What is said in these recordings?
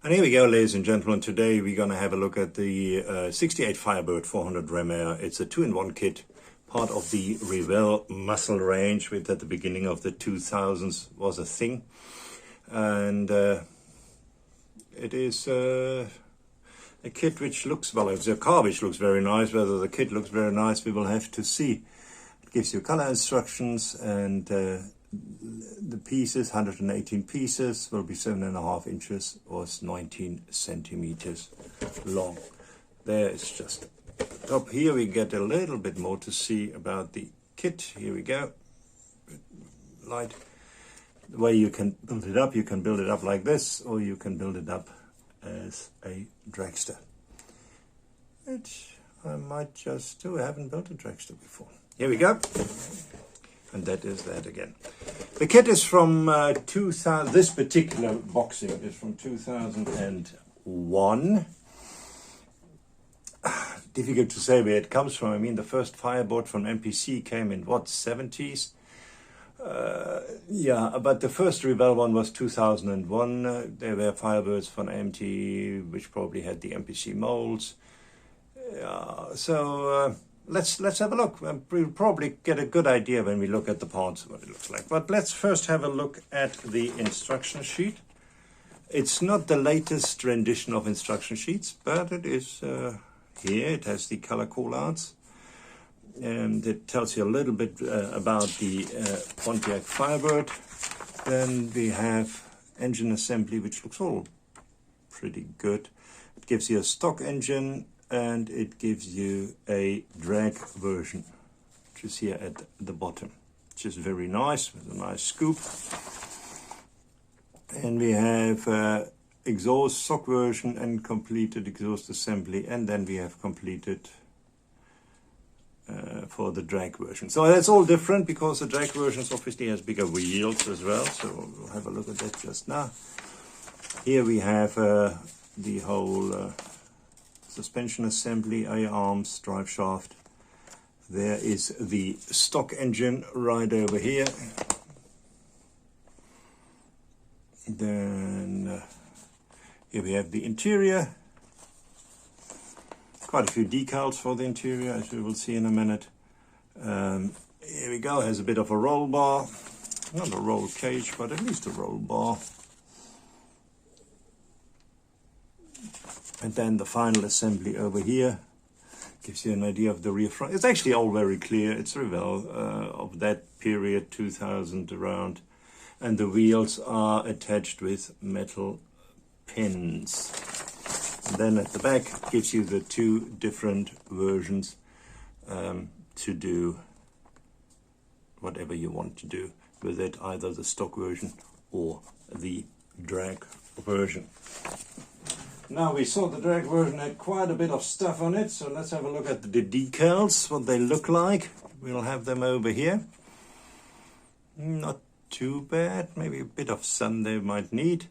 And here we go, ladies and gentlemen. Today we're going to have a look at the 68 Firebird 400 Revell. It's a 2-in-1 kit, part of the Revell muscle range, which at the beginning of the 2000s was a thing. And it is a kit which looks, well, it's a car which looks very nice. Whether the kit looks very nice, we will have to see. It gives you color instructions, and the pieces, 118 pieces, will be 7.5 inches or 19 centimeters long. There it's just top. Here we get a little bit more to see about the kit. Here we go. Light. The way you can build it up like this, or you can build it up as a dragster, which I might just do. I haven't built a dragster before. Here we go. And that is that again. The kit is from 2000. This particular boxing is from 2001. Difficult to say where it comes from. I mean, the first Firebird from MPC came in what, 70s? Yeah, but the first Revell one was 2001. There were Firebirds from MT, which probably had the MPC molds. So let's have a look. We'll probably get a good idea when we look at the parts what it looks like. But let's first have a look at the instruction sheet. It's not the latest rendition of instruction sheets, but it is here. It has the color callouts, and it tells you a little bit about the Pontiac Firebird. Then we have engine assembly, which looks all pretty good. It gives you a stock engine, and it gives you a drag version, which is here at the bottom, which is very nice, with a nice scoop. And we have exhaust stock version and completed exhaust assembly, and then we have completed for the drag version. So that's all different, because the drag version obviously has bigger wheels as well. So we'll have a look at that just now. Here we have the whole suspension assembly, A-arms, drive shaft. There is the stock engine right over here. Then here we have the interior. Quite a few decals for the interior, as we will see in a minute. Here we go, has a bit of a roll bar. Not a roll cage, but at least a roll bar. And then the final assembly over here gives you an idea of the rear front. It's actually all very clear. It's Revell of that period, 2000 around. And the wheels are attached with metal pins. And then at the back gives you the two different versions to do whatever you want to do with it, either the stock version or the drag version. Now, we saw the drag version had quite a bit of stuff on it, so let's have a look at the decals, what they look like. We'll have them over here. Not too bad, maybe a bit of sun they might need.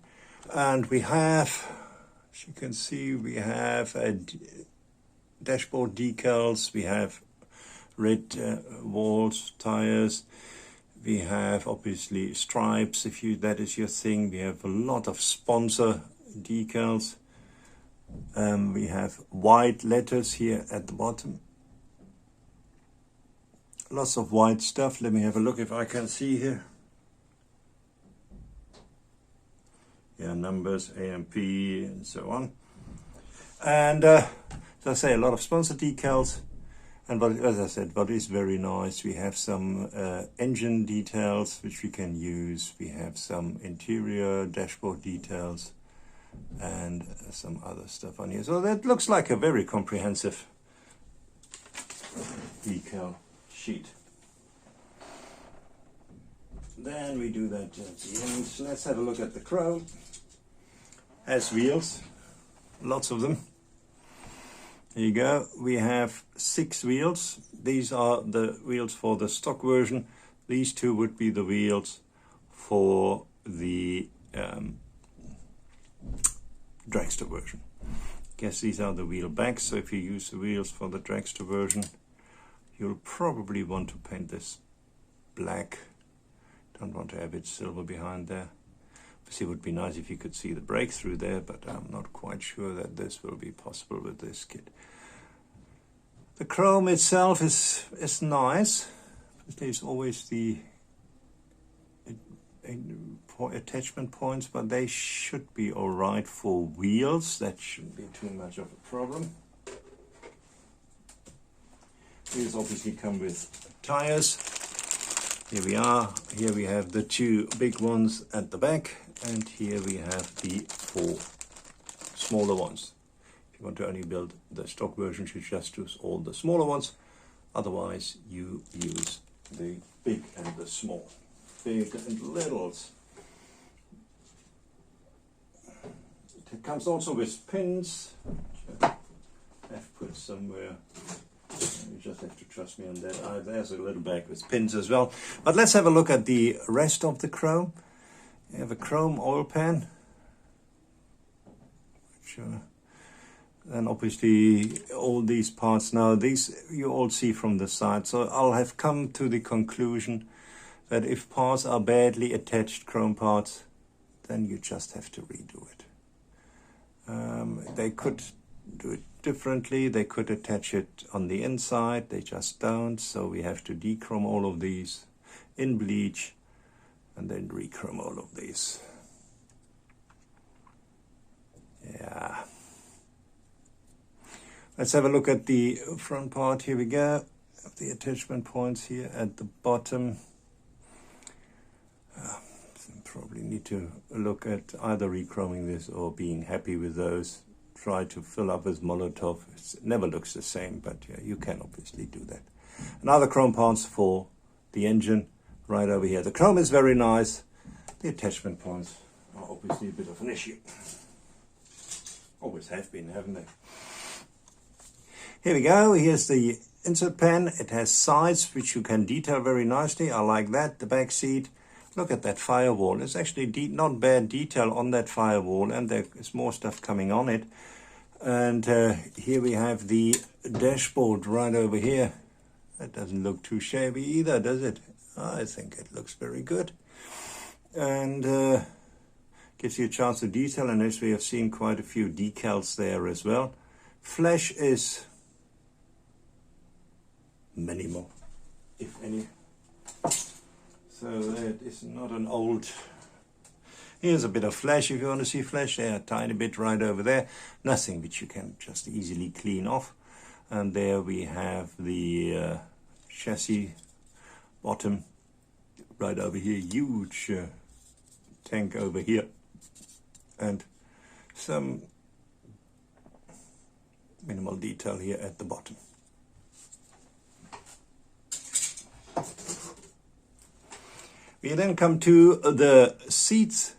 And we have, as you can see, we have dashboard decals, we have red walls, tires, we have obviously stripes, if that is your thing. We have a lot of sponsor decals. We have white letters here at the bottom. Lots of white stuff. Let me have a look if I can see here. Yeah, numbers, AMP, and so on. And as I say, a lot of sponsor decals. And as I said, what is very nice, we have some engine details which we can use. We have some interior dashboard details and some other stuff on here. So that looks like a very comprehensive decal sheet. Then we do that at the end. So let's have a look at the chrome. Has wheels, lots of them. Here you go. We have 6 wheels. These are the wheels for the stock version. These two would be the wheels for the dragster version. Guess these are the wheel backs. So if you use the wheels for the dragster version, you'll probably want to paint this black. Don't want to have it silver behind there. It would be nice if you could see the breakthrough there, but I'm not quite sure that this will be possible with this kit. The chrome itself is nice. There's always the attachment points, but they should be alright for wheels. That shouldn't be too much of a problem. These obviously come with tires. Here we are. Here we have the two big ones at the back, and here we have the four smaller ones. If you want to only build the stock version, you just use all the smaller ones. Otherwise, you use the big and the small. Big and littles. It comes also with pins, which I've put somewhere. You just have to trust me on that. There's a little bag with pins as well. But let's have a look at the rest of the chrome. You have a chrome oil pan. And obviously all these parts now, these you all see from the side. So I'll have come to the conclusion that if parts are badly attached, chrome parts, then you just have to redo it. They could do it differently. They could attach it on the inside. They just don't. So we have to dechrome all of these in bleach and then rechrome all of these. Yeah. Let's have a look at the front part. Here we go. The attachment points here at the bottom. Probably need to look at either rechroming this or being happy with those. Try to fill up with Molotov. It never looks the same, but yeah, you can obviously do that. Another chrome parts for the engine right over here. The chrome is very nice. The attachment points are obviously a bit of an issue. Always have been, haven't they? Here we go. Here's the insert pan. It has sides which you can detail very nicely. I like that. The back seat. Look at that firewall. There's actually not bad detail on that firewall, and there is more stuff coming on it. And here we have the dashboard right over here. That doesn't look too shabby either, does it? I think it looks very good. And gives you a chance to detail, and as we have seen, quite a few decals there as well. Flash is minimal, if any. So that is not an old. Here's a bit of flash if you want to see flash there, a tiny bit right over there. Nothing which you can just easily clean off. And there we have the chassis bottom right over here. Huge tank over here. And some minimal detail here at the bottom. We then come to the seats.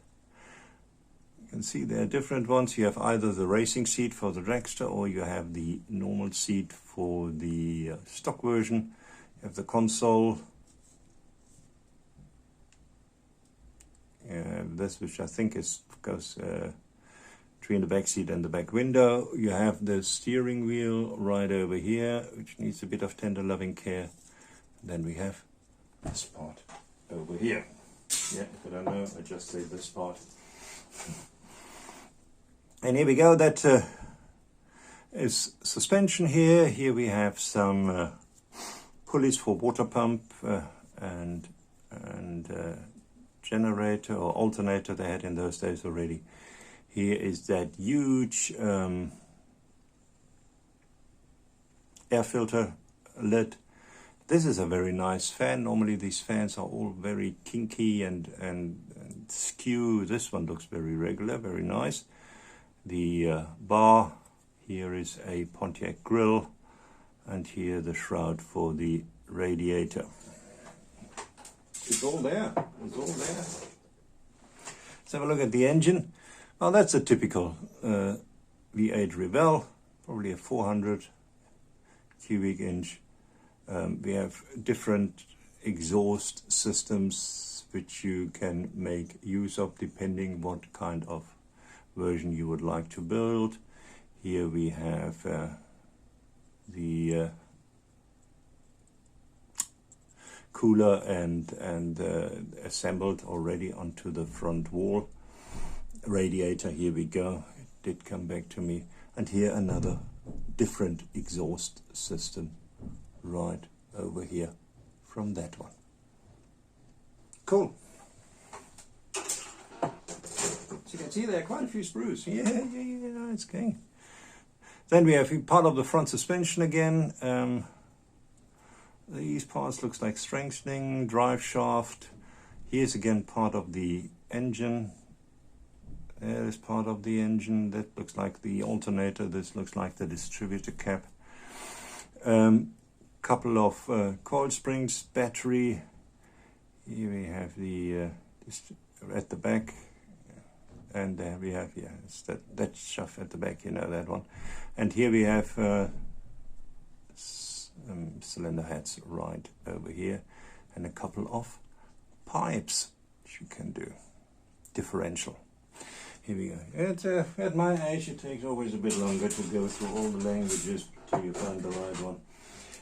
You can see there are different ones. You have either the racing seat for the dragster, or you have the normal seat for the stock version. You have the console. You have this, which I think goes between the back seat and the back window. You have the steering wheel right over here, which needs a bit of tender loving care. Then we have this part over here. Yeah, if I don't know, I just say this part. And here we go, that is suspension here. Here we have some pulleys for water pump and generator or alternator they had in those days already. Here is that huge air filter lid. This is a very nice fan. Normally these fans are all very kinky and skew. This one looks very regular, very nice. The bar, here is a Pontiac grill, and here the shroud for the radiator. It's all there, it's all there. Let's have a look at the engine. Well, that's a typical V8 Revell, probably a 400 cubic inch. We have different exhaust systems which you can make use of depending what kind of version you would like to build. Here we have the cooler and assembled already onto the front wall. radiator, here we go, it did come back to me. And here another different exhaust system right over here from that one. Cool. So you can see there are quite a few sprues. Yeah, it's going. Then we have part of the front suspension again. These parts looks like strengthening, drive shaft. Here's again part of the engine. There is part of the engine. That looks like the alternator. This looks like the distributor cap. Couple of coil springs, battery. Here we have the at the back, and there we have it's that shaft at the back. You know that one. And here we have cylinder heads right over here, and a couple of pipes which you can do differential. Here we go. At my age it takes always a bit longer to go through all the languages till you find the right one.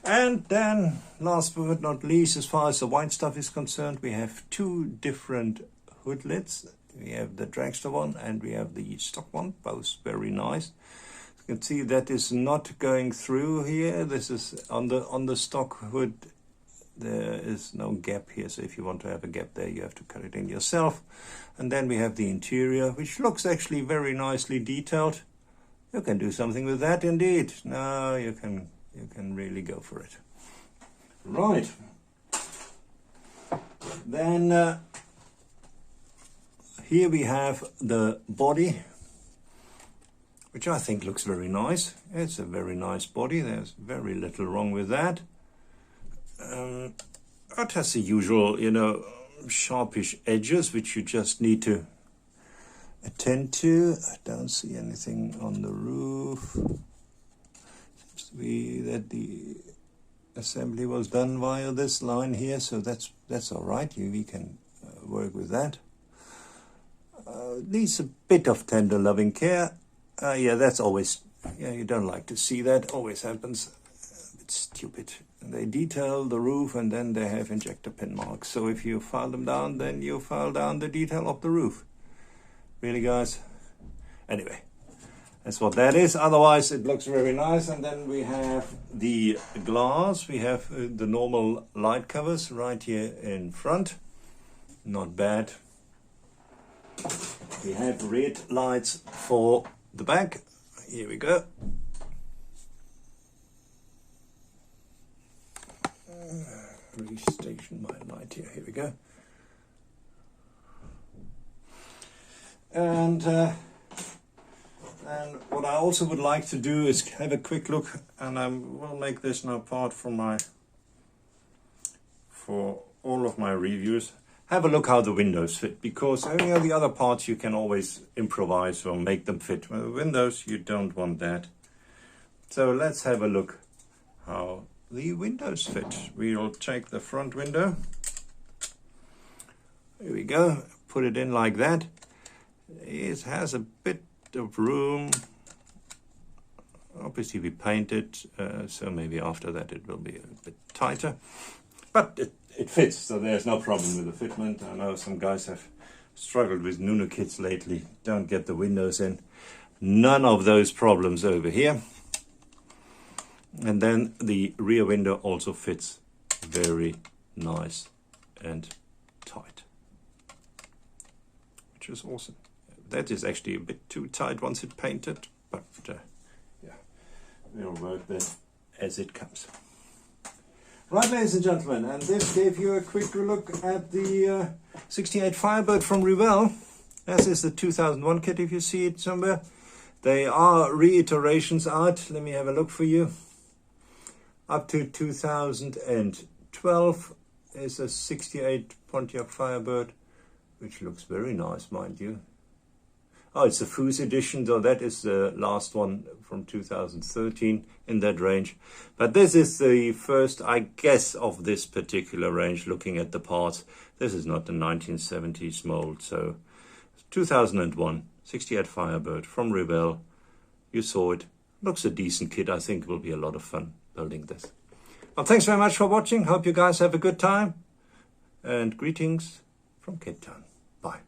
And then last but not least, as far as the white stuff is concerned, we have two different hood lids. We have the dragster one and we have the stock one, both very nice. You can see that is not going through here. This is on the stock hood. There is no gap here, so if you want to have a gap there, you have to cut it in yourself. And then we have the interior, which looks actually very nicely detailed. You can do something with that indeed. No, you can really go for it. Right. Then here we have the body, which I think looks very nice. It's a very nice body. There's very little wrong with that. It has the usual, you know, sharpish edges, which you just need to attend to. I don't see anything on the roof. Seems to be that the assembly was done via this line here, so that's all right. We can work with that. Needs a bit of tender loving care. Yeah, that's always, you don't like to see that. Always happens. It's stupid. They detail the roof and then they have injector pin marks. So if you file them down, then you file down the detail of the roof. Really, guys? Anyway, that's what that is. Otherwise, it looks very nice. And then we have the glass. We have the normal light covers right here in front. Not bad. We have red lights for the back. Here we go. Restation my light here. Here we go. And what I also would like to do is have a quick look, and I will make this now part for all of my reviews. Have a look how the windows fit, because any of the other parts you can always improvise or make them fit. With the windows, you don't want that. So let's have a look how the windows fit. We'll take the front window. Here we go. Put it in like that. It has a bit of room. Obviously we painted, so maybe after that it will be a bit tighter. But it fits, so there's no problem with the fitment. I know some guys have struggled with Nuno kits lately. Don't get the windows in. None of those problems over here. And then the rear window also fits very nice and tight, which is awesome. That is actually a bit too tight once it's painted, but yeah, we'll work that as it comes. Right, ladies and gentlemen, and this gave you a quick look at the 68 Firebird from Revell. This is the 2001 kit, if you see it somewhere. There are reiterations out. Let me have a look for you. Up to 2012 is a 68 Pontiac Firebird, which looks very nice, mind you. Oh, it's the Foos edition, though that is the last one from 2013 in that range. But this is the first, I guess, of this particular range, looking at the parts. This is not the 1970s mold, so 2001, 68 Firebird from Revell. You saw it. Looks a decent kit. I think it will be a lot of fun building this. Well, thanks very much for watching. Hope you guys have a good time. And greetings from Cape Town. Bye.